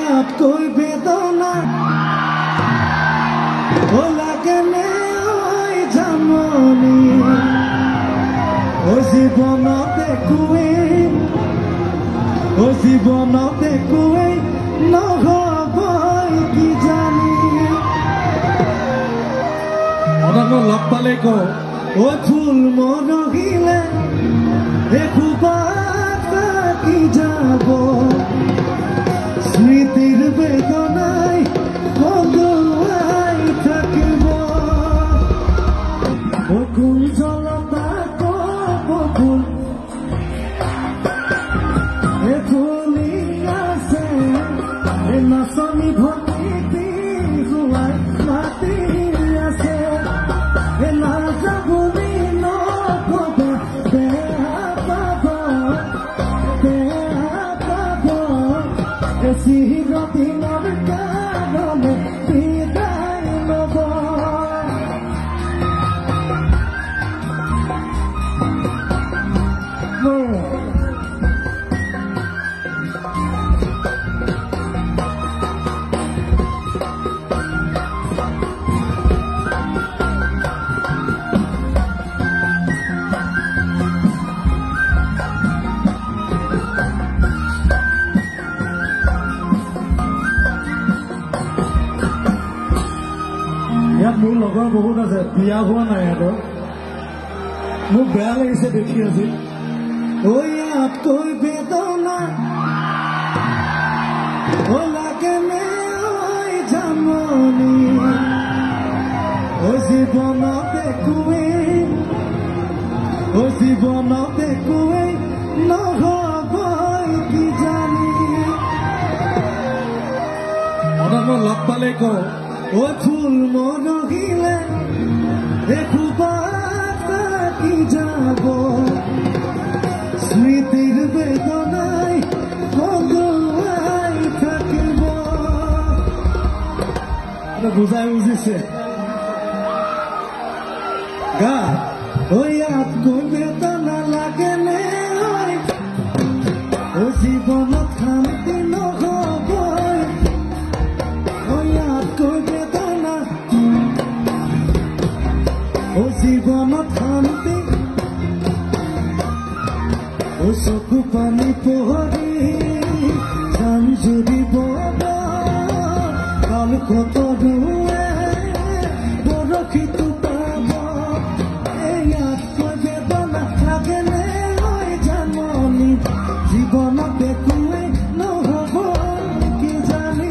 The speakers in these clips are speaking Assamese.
ইয়াতকৈ বেদনা লাগেনে জামনি জীৱনত একোৱেই নহ'বই কি জানি লগ পালে কওঁ ফুল মৰহিলে একোবাৰ থাকি যাব স্মৃতিৰ বেদনাই বগুৱাই থাকিব বকুল জলতা বকুল ফুলি আছে নাচনি ভক্তি বিহুৱাই মাতি আছে নাযাবনি নক'বা বেয়া পাব চিৰদিনৰ কাৰণে বিদায় ল'ব ইয়াত মোৰ লগৰ বহুত আছে বিয়া হোৱা নাই সিহঁতৰ মোক বেয়া লাগিছে দেখি আজি ইয়াতকৈ বেদনা লাগেনে জামনি জীৱনত একোৱেই নহ'বই কি জানি লগ পালে কওঁ ফুল মৰহিলে একোবাৰ থাকি যাব স্মৃতিৰ বেদনাই বগুৱাই থাকিব বুজাই বুজিছে গা ইয়াতকৈ বেদনা লাগেনে জীৱনত শান্তি নহ'বই ইয়াতকৈ বেদনা জীৱনত শান্তি চকু পানী পোহৰি চাম যদি কাল কতৰুৱে বৰশীটো পাব ইয়াতকৈ বেদনা লাগেনে জাননি জীৱনত একোৱেই নহ'ব কি জানি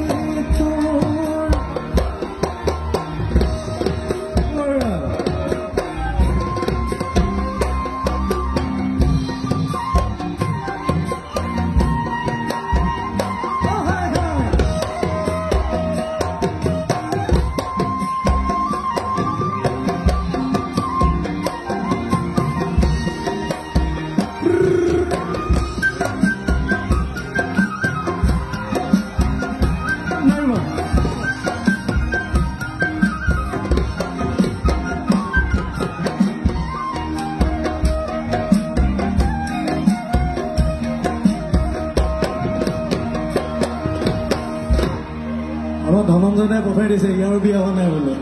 ধনঞ্জনে পঠাই দিছে ইয়াৰ বিয়া হোৱা নাই বোলে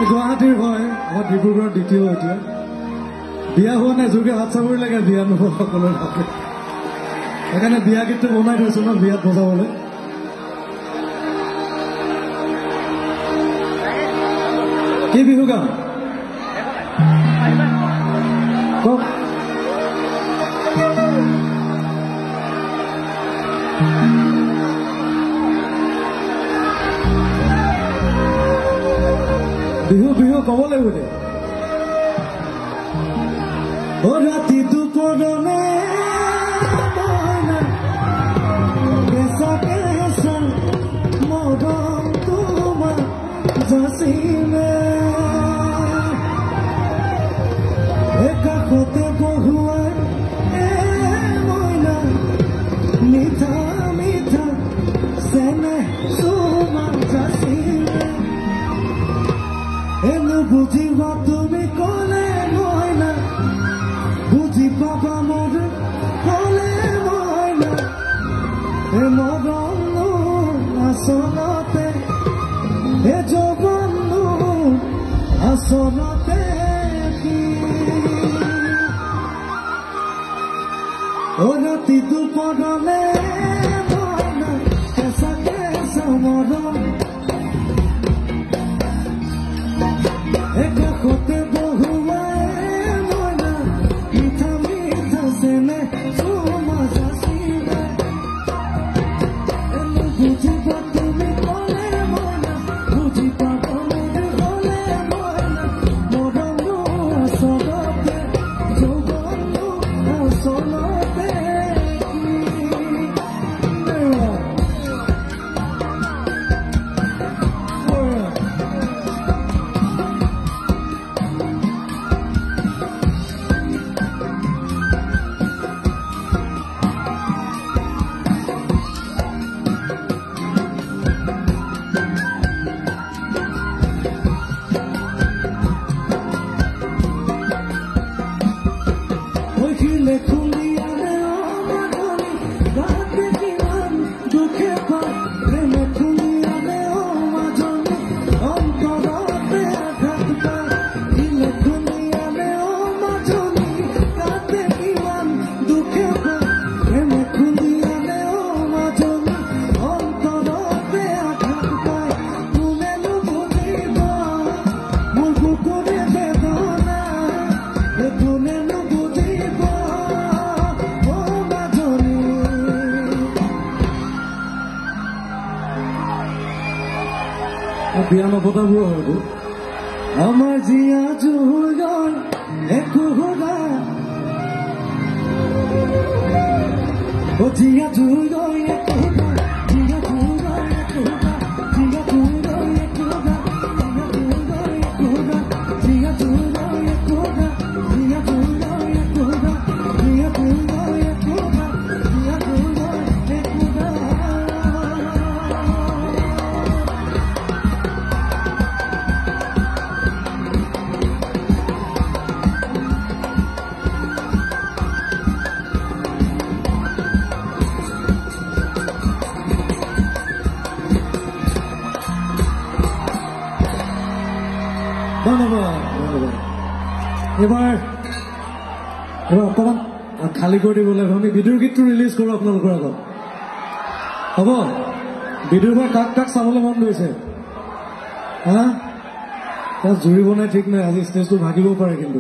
গুৱাহাটীৰ হয় আমাৰ ডিব্ৰুগড়ৰ দ্বিতীয় এতিয়া বিয়া হোৱা নাই যোগে হাত চাবৰি লাগে বিয়া নোহোৱা সকলোৰে ভাবে সেইকাৰণে বিয়া গীতটো বনাই থৈছো ন বিয়াত বজাবলৈ কি বিহু গান কওক বিহু বিহু ক'ব লাগিব দে ৰাতি দুপৰনে বেচাকে মৰম তোমাৰ যাচিলে কাষতে বহুৱাই মইনা মিঠা মিঠা চেনেহ তোমাৰ যাচিলে বুঝিবা তুমি কলে মইনা বুঝি আচলতে এ যৌৱননো আচলতে কি অ ৰাতিটো পদলে মনা কেঁচা কেঁচা মৰম একতে বহুৱাই মনা মিঠা মিঠা চেনে চুমা চাচিলে বুজিব তুমি ক'লে মনা বুজি পাবলৈ হ'লে মনা মৰমো আচলতে যৌৱননো আচলতে বিয়া নপতাবোৰ হয়তো আমাৰ জীয়া জুলৰ একো সুধা অ জীয়া জুলৰ একো সুধা জীয়া জুলৰ একো সুধা জীয়া জুলৰ একো সুধা জীয়া জুলৰ একো সুধা জীয়া জুলৰ একো সুধা জীয়া জুলৰ একো সুধা জীয়া জুলৰ একো সুধা এবাৰ অকণমান খালী কৰি দিব লাগিব আমি বিদুৰ গীতটো ৰিলিজ কৰোঁ আপোনালোকৰ আগত হ'ব বিদুৰবাৰ কাক কাক চাবলৈ মন গৈছে হা তাত জুৰিব নাই ঠিক নাই আজি ষ্টেজটো ভাগিবও পাৰে কিন্তু